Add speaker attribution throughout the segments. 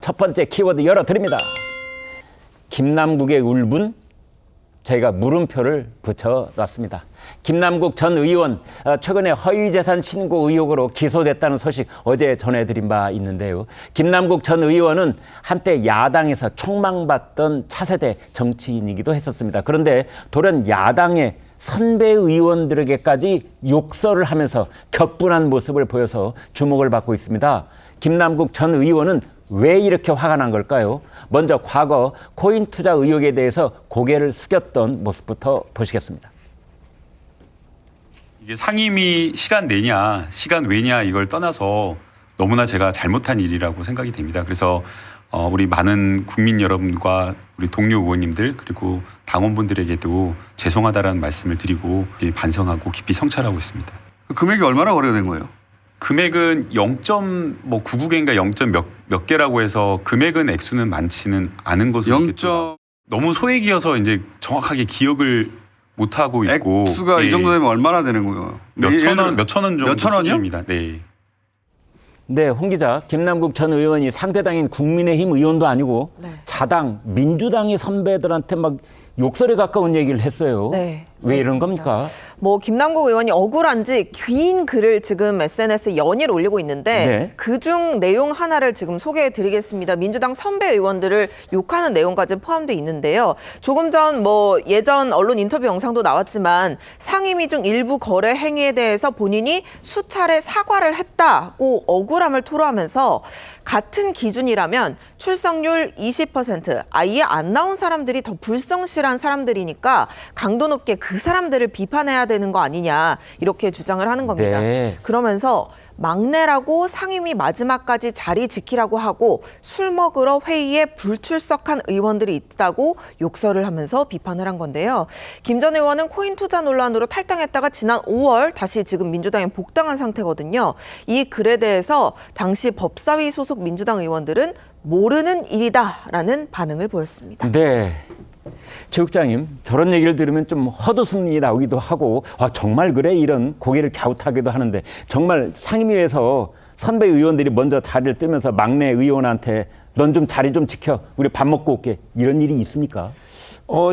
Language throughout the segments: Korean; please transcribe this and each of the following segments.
Speaker 1: 첫 번째 키워드 열어드립니다. 김남국의 울분, 저희가 물음표를 붙여놨습니다. 김남국 전 의원 최근에 허위재산 신고 의혹으로 기소됐다는 소식 어제 전해드린 바 있는데요. 김남국 전 의원은 한때 야당에서 촉망받던 차세대 정치인이기도 했었습니다. 그런데 돌연 야당의 선배 의원들에게까지 욕설을 하면서 격분한 모습을 보여서 주목을 받고 있습니다. 김남국 전 의원은 왜 이렇게 화가 난 걸까요? 먼저 과거 코인 투자 의혹에 대해서 고개를 숙였던 모습부터 보시겠습니다.
Speaker 2: 이게 상임위 시간 내냐, 시간 외냐 이걸 떠나서 너무나 제가 잘못한 일이라고 생각이 됩니다. 그래서 우리 많은 국민 여러분과 우리 동료 의원님들 그리고 당원분들에게도 죄송하다라는 말씀을 드리고 반성하고 깊이 성찰하고 있습니다.
Speaker 3: 금액이 얼마나 거래가 된 거예요?
Speaker 2: 금액은 0.99개인가 0. 몇 개라고 해서 금액은 액수는 많지는 않은 것으로 너무 소액이어서 이제 정확하게 기억을 못 하고 있고
Speaker 3: 액수가 이 정도 되면 얼마나 되는 거예요?
Speaker 2: 몇천 원 정도
Speaker 3: 몇천 원이요?
Speaker 2: 수준입니다. 네.
Speaker 1: 네, 홍 기자, 김남국 전 의원이 상대당인 국민의힘 의원도 아니고 자당 민주당의 선배들한테 막 욕설에 가까운 얘기를 했어요.
Speaker 4: 네,
Speaker 1: 왜 이런
Speaker 4: 그렇습니다.
Speaker 1: 겁니까?
Speaker 4: 김남국 의원이 억울한지 긴 글을 지금 SNS에 연일 올리고 있는데
Speaker 1: 네.
Speaker 4: 그중 내용 하나를 지금 소개해드리겠습니다. 민주당 선배 의원들을 욕하는 내용까지 포함되어 있는데요. 조금 전 예전 언론 인터뷰 영상도 나왔지만 상임위 중 일부 거래 행위에 대해서 본인이 수차례 사과를 했다고 억울함을 토로하면서 같은 기준이라면 출석률 20%, 아예 안 나온 사람들이 더 불성실한 사람들이니까 강도 높게 그 사람들을 비판해야 되는 거 아니냐 이렇게 주장을 하는 겁니다.
Speaker 1: 네.
Speaker 4: 그러면서 막내라고 상임위 마지막까지 자리 지키라고 하고 술 먹으러 회의에 불출석한 의원들이 있다고 욕설을 하면서 비판을 한 건데요. 김 전 의원은 코인 투자 논란으로 탈당했다가 지난 5월 다시 지금 민주당에 복당한 상태거든요. 이 글에 대해서 당시 법사위 소속 민주당 의원들은 모르는 일이다라는 반응을 보였습니다.
Speaker 1: 네. 체육장님, 저런 얘기를 들으면 좀 헛웃음이 나오기도 하고 정말 그래? 이런 고개를 갸웃하기도 하는데 정말 상임위에서 선배 의원들이 먼저 자리를 뜨면서 막내 의원한테 넌 좀 자리 좀 지켜. 우리 밥 먹고 올게. 이런 일이 있습니까?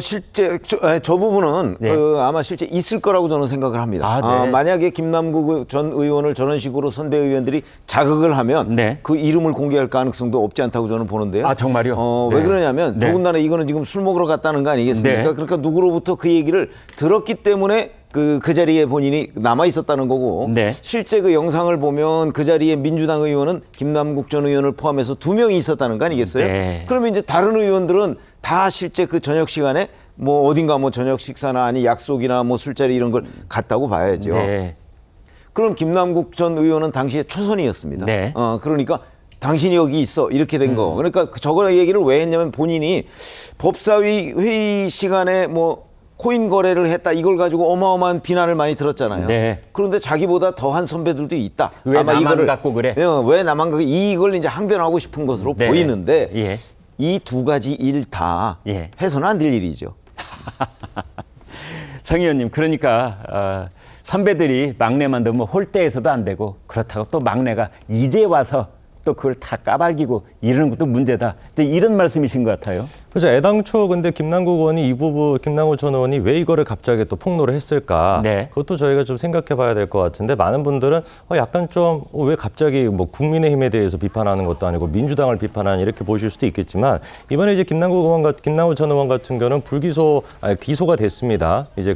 Speaker 5: 실제 저 부분은
Speaker 1: 네.
Speaker 5: 아마 실제 있을 거라고 저는 생각을 합니다.
Speaker 1: 네.
Speaker 5: 만약에 김남국 전 의원을 저런 식으로 선배 의원들이 자극을 하면
Speaker 1: 네.
Speaker 5: 그 이름을 공개할 가능성도 없지 않다고 저는 보는데요.
Speaker 1: 정말요?
Speaker 5: 왜
Speaker 1: 네.
Speaker 5: 그러냐면
Speaker 1: 네.
Speaker 5: 더군다나 이거는 지금 술 먹으러 갔다는 거 아니겠습니까?
Speaker 1: 네.
Speaker 5: 그러니까 누구로부터 그 얘기를 들었기 때문에 그 자리에 본인이 남아 있었다는 거고
Speaker 1: 네.
Speaker 5: 실제 그 영상을 보면 그 자리에 민주당 의원은 김남국 전 의원을 포함해서 2명이 있었다는 거 아니겠어요?
Speaker 1: 네.
Speaker 5: 그러면 이제 다른 의원들은 다 실제 그 저녁 시간에 어딘가 저녁 식사나 아니 약속이나 술자리 이런 걸 갔다고 봐야죠.
Speaker 1: 네.
Speaker 5: 그럼 김남국 전 의원은 당시에 초선이었습니다.
Speaker 1: 네.
Speaker 5: 그러니까 당신이 여기 있어 이렇게 된 거. 그러니까 저거 얘기를 왜 했냐면 본인이 법사위 회의 시간에 코인 거래를 했다 이걸 가지고 어마어마한 비난을 많이 들었잖아요.
Speaker 1: 네.
Speaker 5: 그런데 자기보다 더한 선배들도 있다.
Speaker 1: 왜
Speaker 5: 아마
Speaker 1: 나만 갖고 그래?
Speaker 5: 왜 나만 갖고 이걸 이제 항변하고 싶은 것으로
Speaker 1: 네.
Speaker 5: 보이는데
Speaker 1: 예.
Speaker 5: 이 두 가지 일 다
Speaker 1: 예.
Speaker 5: 해서는 안 될 일이죠.
Speaker 1: 성 의원님, 그러니까 선배들이 막내만 넣으면 홀대에서도 안 되고 그렇다고 또 막내가 이제 와서 또 그걸 다 까발기고 이러는 것도 문제다. 이런 말씀이신 것 같아요.
Speaker 6: 그렇죠. 애당초 근데 김남국 의원이 김남국 전 의원이 왜 이거를 갑자기 또 폭로를 했을까?
Speaker 1: 네.
Speaker 6: 그것도 저희가 좀 생각해 봐야 될 것 같은데 많은 분들은 약간 좀 왜 갑자기 국민의힘에 대해서 비판하는 것도 아니고 민주당을 비판하는 이렇게 보실 수도 있겠지만 이번에 이제 김남국 전 의원 같은 경우는 기소가 됐습니다. 이제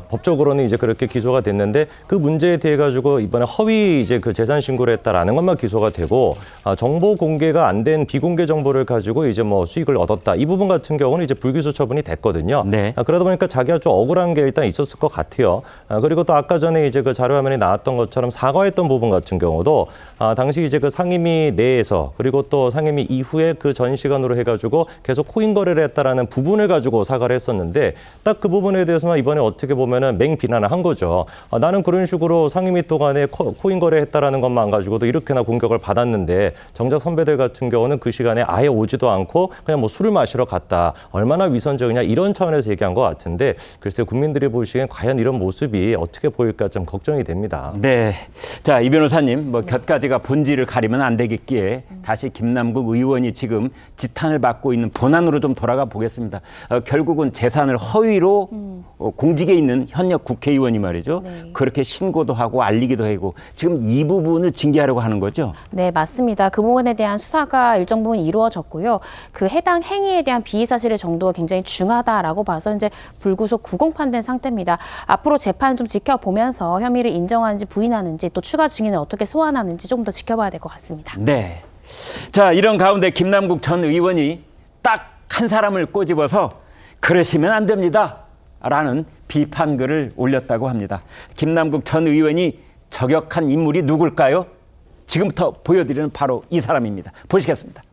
Speaker 6: 법적으로는 이제 그렇게 기소가 됐는데 그 문제에 대해 가지고 이번에 허위 그 재산 신고를 했다라는 것만 기소가 되고 정보 공개가 안 된 비공개 정보를 가지고 이제 수익을 얻었다. 이 부분 같은 경우는 이제 불기소 처분이 됐거든요.
Speaker 1: 네.
Speaker 6: 그러다 보니까 자기가 좀 억울한 게 일단 있었을 것 같아요. 그리고 또 아까 전에 이제 그 자료 화면에 나왔던 것처럼 사과했던 부분 같은 경우도 당시 이제 그 상임위 내에서 그리고 또 상임위 이후에 그 전 시간으로 해가지고 계속 코인 거래를 했다라는 부분을 가지고 사과를 했었는데 딱 그 부분에 대해서만 이번에 어떻게 보면은 맹 비난을 한 거죠. 나는 그런 식으로 상임위 동안에 코인 거래했다라는 것만 가지고도 이렇게나 공격을 받았는데 정작 선배 선배들 같은 경우는 그 시간에 아예 오지도 않고 그냥 뭐 술을 마시러 갔다. 얼마나 위선적이냐 이런 차원에서 얘기한 것 같은데 글쎄요 국민들이 보시기엔 과연 이런 모습이 어떻게 보일까 좀 걱정이 됩니다.
Speaker 1: 네. 자, 이 변호사님, 뭐 곁가지가 본질을 가리면 안 되겠기에 다시 김남국 의원이 지금 지탄을 받고 있는 본안으로 좀 돌아가 보겠습니다. 결국은 재산을 허위로 공직에 있는 현역 국회의원이 말이죠. 그렇게 신고도 하고 알리기도 하고 지금 이 부분을 징계하려고 하는 거죠.
Speaker 7: 네, 맞습니다. 그 부분에 대한 수사가 일정 부분 이루어졌고요. 그 해당 행위에 대한 비의 사실의 정도가 굉장히 중하다라고 봐서 이제 불구속 구공판된 상태입니다. 앞으로 재판 좀 지켜보면서 혐의를 인정하는지 부인하는지 또 추가 증인을 어떻게 소환하는지 조금 더 지켜봐야 될 것 같습니다.
Speaker 1: 네. 자, 이런 가운데 김남국 전 의원이 딱 한 사람을 꼬집어서 그러시면 안 됩니다. 라는 비판글을 올렸다고 합니다. 김남국 전 의원이 저격한 인물이 누굴까요? 지금부터 보여드리는 바로 이 사람입니다. 보시겠습니다.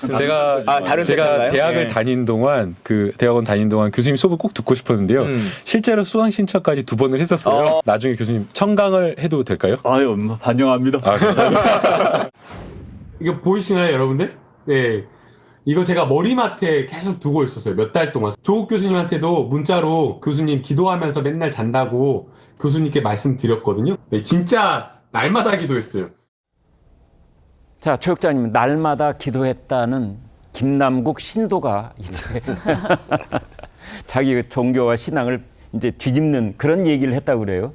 Speaker 8: 제가 대학을 다닌 동안 그 대학원 다닌 동안 교수님 수업을 꼭 듣고 싶었는데요. 실제로 수강 신청까지 2번을 했었어요. 나중에 교수님 청강을 해도 될까요?
Speaker 9: 아유, 환영합니다.
Speaker 8: 아, 감사합니다.
Speaker 10: 이거 보이시나요, 여러분들? 네. 이거 제가 머리맡에 계속 두고 있었어요. 몇 달 동안. 조국 교수님한테도 문자로 교수님 기도하면서 맨날 잔다고 교수님께 말씀드렸거든요. 네, 진짜 날마다 기도했어요.
Speaker 1: 자, 최혁자님, 날마다 기도했다는 김남국 신도가 이제 자기 종교와 신앙을 이제 뒤집는 그런 얘기를 했다고 그래요.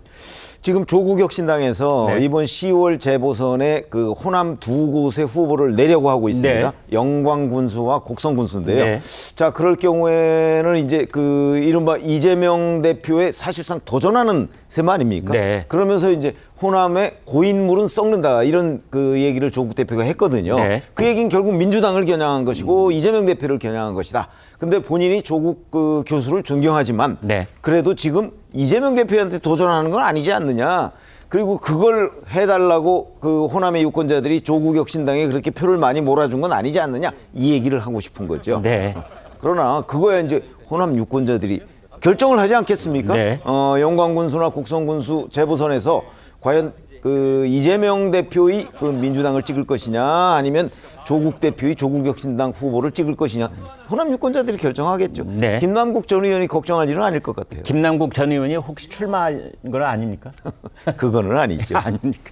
Speaker 5: 지금 조국혁신당에서
Speaker 1: 네.
Speaker 5: 이번 10월 재보선에 그 호남 두 곳의 후보를 내려고 하고 있습니다.
Speaker 1: 네.
Speaker 5: 영광군수와 곡성군수인데요.
Speaker 1: 네.
Speaker 5: 자, 그럴 경우에는 이제 그 이른바 이재명 대표에 사실상 도전하는 셈 아닙니까?
Speaker 1: 네.
Speaker 5: 그러면서 이제 호남의 고인물은 썩는다 이런 그 얘기를 조국 대표가 했거든요.
Speaker 1: 네.
Speaker 5: 그 얘기는 결국 민주당을 겨냥한 것이고 이재명 대표를 겨냥한 것이다. 근데 본인이 조국 그 교수를 존경하지만
Speaker 1: 네.
Speaker 5: 그래도 지금 이재명 대표한테 도전하는 건 아니지 않느냐. 그리고 그걸 해달라고 그 호남의 유권자들이 조국혁신당에 그렇게 표를 많이 몰아준 건 아니지 않느냐. 이 얘기를 하고 싶은 거죠.
Speaker 1: 네.
Speaker 5: 그러나 그거야 이제 호남 유권자들이 결정을 하지 않겠습니까?
Speaker 1: 네.
Speaker 5: 영광군수나 곡성군수 재보선에서 과연 그 이재명 대표의 그 민주당을 찍을 것이냐 아니면 조국 대표의 조국혁신당 후보를 찍을 것이냐 호남 유권자들이 결정하겠죠.
Speaker 1: 네.
Speaker 5: 김남국 전 의원이 걱정할 일은 아닐 것 같아요.
Speaker 1: 김남국 전 의원이 혹시 출마한 건 아닙니까?
Speaker 5: 그거는 아니죠.
Speaker 1: 아닙니까?